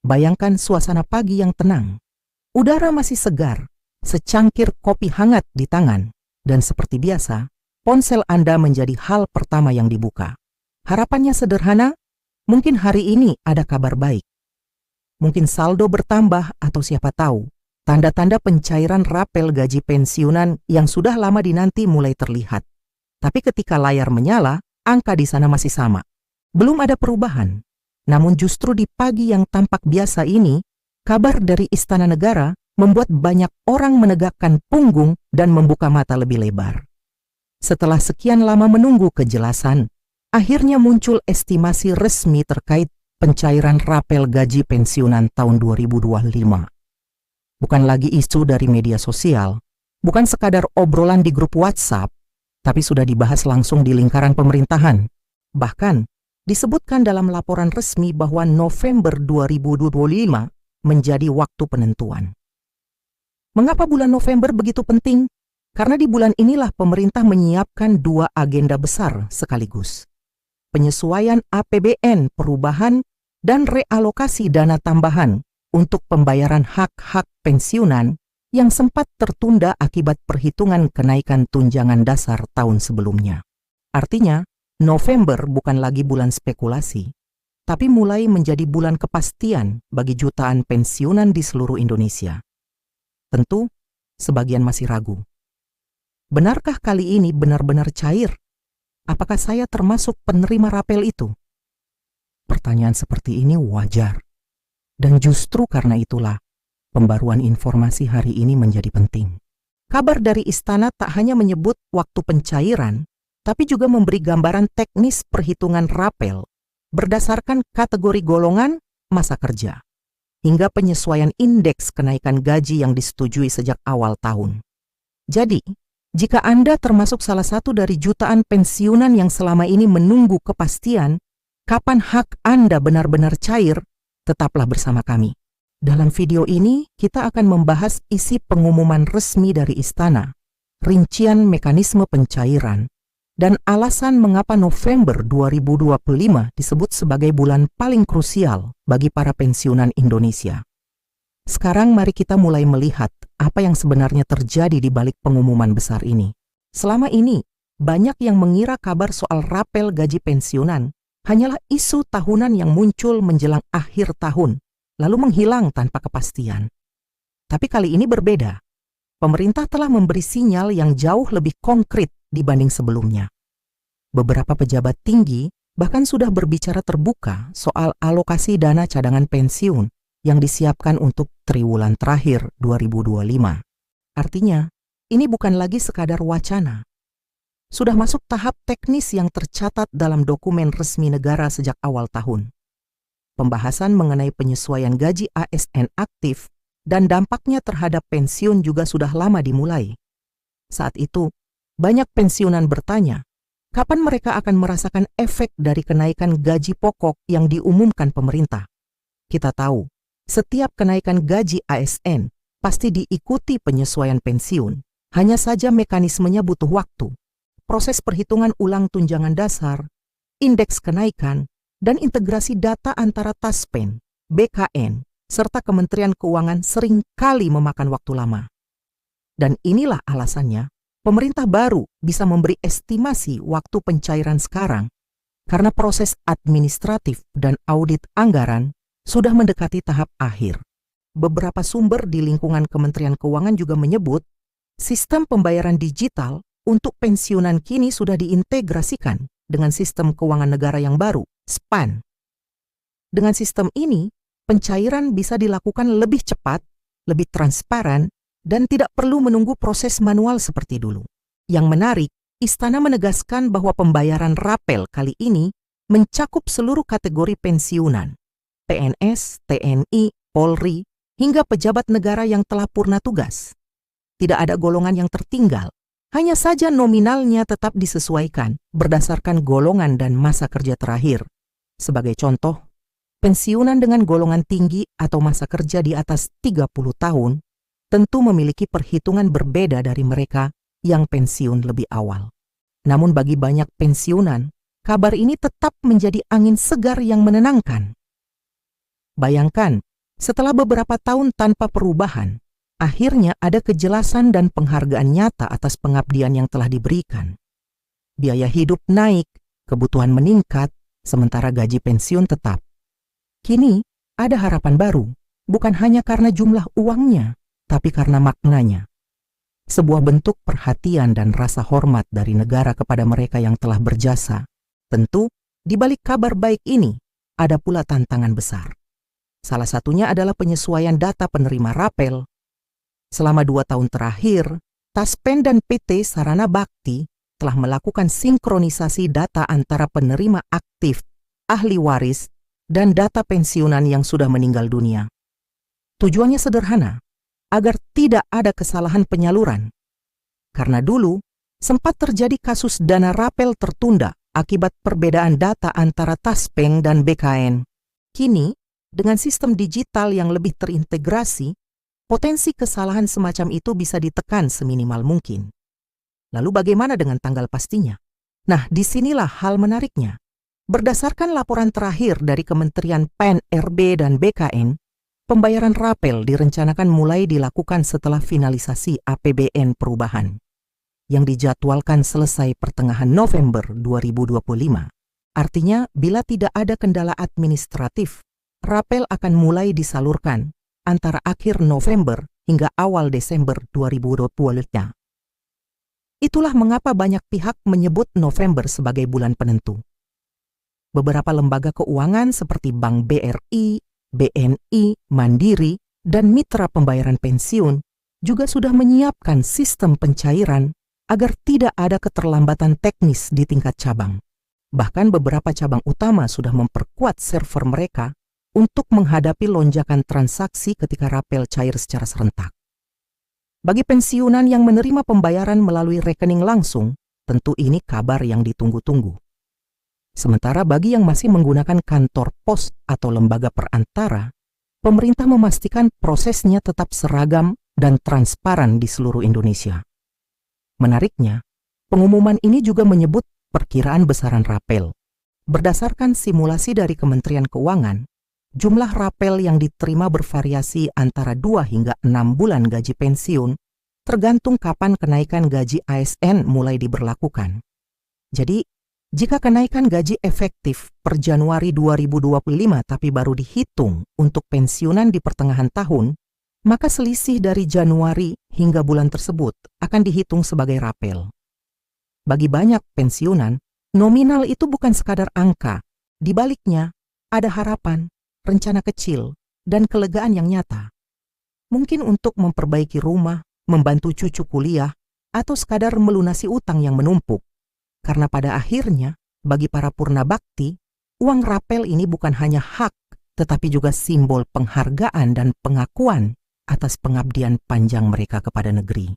Bayangkan suasana pagi yang tenang. Udara masih segar, secangkir kopi hangat di tangan, dan seperti biasa, ponsel Anda menjadi hal pertama yang dibuka. Harapannya sederhana, mungkin hari ini ada kabar baik. Mungkin saldo bertambah atau siapa tahu, tanda-tanda pencairan rapel gaji pensiunan yang sudah lama dinanti mulai terlihat. Tapi ketika layar menyala, angka di sana masih sama. Belum ada perubahan. Namun justru di pagi yang tampak biasa ini, kabar dari Istana Negara membuat banyak orang menegakkan punggung dan membuka mata lebih lebar. Setelah sekian lama menunggu kejelasan, akhirnya muncul estimasi resmi terkait pencairan rapel gaji pensiunan tahun 2025. Bukan lagi isu dari media sosial, bukan sekadar obrolan di grup WhatsApp, tapi sudah dibahas langsung di lingkaran pemerintahan. Bahkan, disebutkan dalam laporan resmi bahwa November 2025 menjadi waktu penentuan. Mengapa bulan November begitu penting? Karena di bulan inilah pemerintah menyiapkan dua agenda besar sekaligus. Penyesuaian APBN perubahan dan realokasi dana tambahan untuk pembayaran hak-hak pensiunan yang sempat tertunda akibat perhitungan kenaikan tunjangan dasar tahun sebelumnya. Artinya, November bukan lagi bulan spekulasi, tapi mulai menjadi bulan kepastian bagi jutaan pensiunan di seluruh Indonesia. Tentu, sebagian masih ragu. Benarkah kali ini benar-benar cair? Apakah saya termasuk penerima rapel itu? Pertanyaan seperti ini wajar. Dan justru karena itulah, pembaruan informasi hari ini menjadi penting. Kabar dari Istana tak hanya menyebut waktu pencairan, tapi juga memberi gambaran teknis perhitungan rapel berdasarkan kategori golongan masa kerja, hingga penyesuaian indeks kenaikan gaji yang disetujui sejak awal tahun. Jadi, jika Anda termasuk salah satu dari jutaan pensiunan yang selama ini menunggu kepastian kapan hak Anda benar-benar cair, tetaplah bersama kami. Dalam video ini, kita akan membahas isi pengumuman resmi dari Istana, rincian mekanisme pencairan, dan alasan mengapa November 2025 disebut sebagai bulan paling krusial bagi para pensiunan Indonesia. Sekarang mari kita mulai melihat apa yang sebenarnya terjadi di balik pengumuman besar ini. Selama ini, banyak yang mengira kabar soal rapel gaji pensiunan hanyalah isu tahunan yang muncul menjelang akhir tahun, lalu menghilang tanpa kepastian. Tapi kali ini berbeda. Pemerintah telah memberi sinyal yang jauh lebih konkret dibanding sebelumnya. Beberapa pejabat tinggi bahkan sudah berbicara terbuka soal alokasi dana cadangan pensiun yang disiapkan untuk triwulan terakhir 2025. Artinya, ini bukan lagi sekadar wacana. Sudah masuk tahap teknis yang tercatat dalam dokumen resmi negara sejak awal tahun. Pembahasan mengenai penyesuaian gaji ASN aktif dan dampaknya terhadap pensiun juga sudah lama dimulai. Saat itu, banyak pensiunan bertanya, kapan mereka akan merasakan efek dari kenaikan gaji pokok yang diumumkan pemerintah? Kita tahu, setiap kenaikan gaji ASN pasti diikuti penyesuaian pensiun. Hanya saja mekanismenya butuh waktu. Proses perhitungan ulang tunjangan dasar, indeks kenaikan, dan integrasi data antara Taspen, BKN, serta Kementerian Keuangan sering kali memakan waktu lama. Dan inilah alasannya, pemerintah baru bisa memberi estimasi waktu pencairan sekarang, karena proses administratif dan audit anggaran sudah mendekati tahap akhir. Beberapa sumber di lingkungan Kementerian Keuangan juga menyebut, sistem pembayaran digital untuk pensiunan kini sudah diintegrasikan dengan sistem keuangan negara yang baru, SPAN. Dengan sistem ini, pencairan bisa dilakukan lebih cepat, lebih transparan, dan tidak perlu menunggu proses manual seperti dulu. Yang menarik, Istana menegaskan bahwa pembayaran rapel kali ini mencakup seluruh kategori pensiunan, PNS, TNI, Polri, hingga pejabat negara yang telah purna tugas. Tidak ada golongan yang tertinggal, hanya saja nominalnya tetap disesuaikan berdasarkan golongan dan masa kerja terakhir. Sebagai contoh, pensiunan dengan golongan tinggi atau masa kerja di atas 30 tahun tentu memiliki perhitungan berbeda dari mereka yang pensiun lebih awal. Namun bagi banyak pensiunan, kabar ini tetap menjadi angin segar yang menenangkan. Bayangkan, Setelah beberapa tahun tanpa perubahan, akhirnya ada kejelasan dan penghargaan nyata atas pengabdian yang telah diberikan. Biaya hidup naik, kebutuhan meningkat, sementara gaji pensiun tetap. Kini, ada harapan baru, bukan hanya karena jumlah uangnya, tapi karena maknanya. Sebuah bentuk perhatian dan rasa hormat dari negara kepada mereka yang telah berjasa. Tentu, di balik kabar baik ini, ada pula tantangan besar. Salah satunya adalah penyesuaian data penerima rapel. Selama 2 tahun terakhir, Taspen dan PT Sarana Bakti telah melakukan sinkronisasi data antara penerima aktif, ahli waris, dan data pensiunan yang sudah meninggal dunia. Tujuannya sederhana, agar tidak ada kesalahan penyaluran. Karena dulu, sempat terjadi kasus dana rapel tertunda akibat perbedaan data antara Taspen dan BKN. Kini, dengan sistem digital yang lebih terintegrasi, potensi kesalahan semacam itu bisa ditekan seminimal mungkin. Lalu bagaimana dengan tanggal pastinya? Nah, disinilah hal menariknya. Berdasarkan laporan terakhir dari Kementerian PAN, RB, dan BKN, pembayaran rapel direncanakan mulai dilakukan setelah finalisasi APBN perubahan, yang dijadwalkan selesai pertengahan November 2025. Artinya, bila tidak ada kendala administratif, rapel akan mulai disalurkan antara akhir November hingga awal Desember 2020-nya. Itulah mengapa banyak pihak menyebut November sebagai bulan penentu. Beberapa lembaga keuangan seperti Bank BRI, BNI, Mandiri, dan mitra pembayaran pensiun juga sudah menyiapkan sistem pencairan agar tidak ada keterlambatan teknis di tingkat cabang. Bahkan beberapa cabang utama sudah memperkuat server mereka untuk menghadapi lonjakan transaksi ketika rapel cair secara serentak. Bagi pensiunan yang menerima pembayaran melalui rekening langsung, tentu ini kabar yang ditunggu-tunggu. Sementara bagi yang masih menggunakan kantor pos atau lembaga perantara, pemerintah memastikan prosesnya tetap seragam dan transparan di seluruh Indonesia. Menariknya, pengumuman ini juga menyebut perkiraan besaran rapel. Berdasarkan simulasi dari Kementerian Keuangan, jumlah rapel yang diterima bervariasi antara 2 hingga 6 bulan gaji pensiun, tergantung kapan kenaikan gaji ASN mulai diberlakukan. Jadi, jika kenaikan gaji efektif per Januari 2025 tapi baru dihitung untuk pensiunan di pertengahan tahun, maka selisih dari Januari hingga bulan tersebut akan dihitung sebagai rapel. Bagi banyak pensiunan, nominal itu bukan sekadar angka. Di baliknya, ada harapan, rencana kecil, dan kelegaan yang nyata. Mungkin untuk memperbaiki rumah, membantu cucu kuliah, atau sekadar melunasi utang yang menumpuk. Karena pada akhirnya, bagi para purna bakti, uang rapel ini bukan hanya hak, tetapi juga simbol penghargaan dan pengakuan atas pengabdian panjang mereka kepada negeri.